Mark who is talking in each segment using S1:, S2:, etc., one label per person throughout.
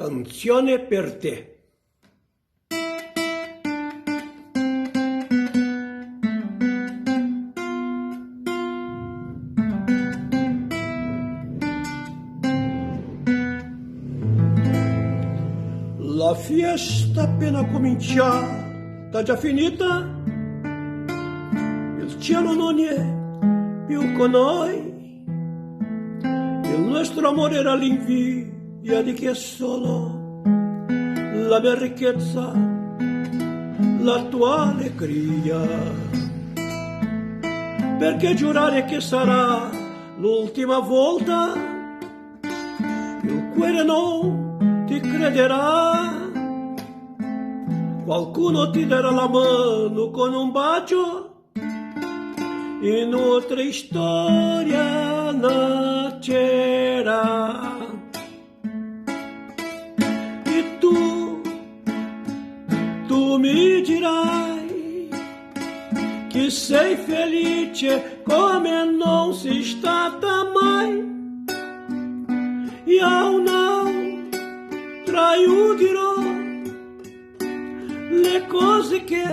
S1: Canzone per te. La fiesta appena cominciata, già finita, il cielo non è più con noi, il nostro amore era l'invidia di chi è solo, la mia ricchezza, la tua allegria. Perché giurare che sarà l'ultima volta, il cuore non ti crederà. Qualcuno ti darà la mano con un bacio e un'altra storia nascerà. E tu mi dirai che sei felice come non sei stata mai. Io non traiudirò le cose che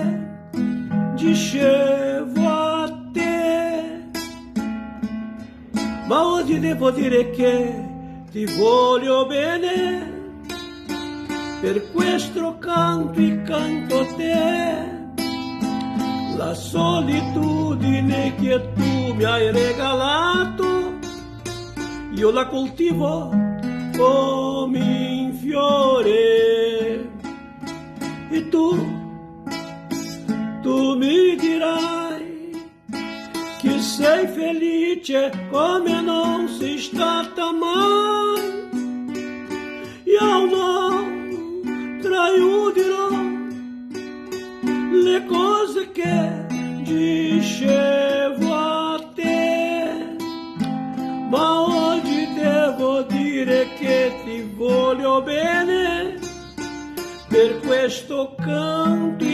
S1: dicevo a te, ma oggi devo dire che ti voglio bene, per questo canto e canto a te. La solitudine che tu mi hai regalato, io la coltivo come un fiore. E tu mi dirai che sei felice come non sei stata mai. Io non traiudirò le cose che dicevo a te, ma oggi devo dire che ti voglio bene, per questo canto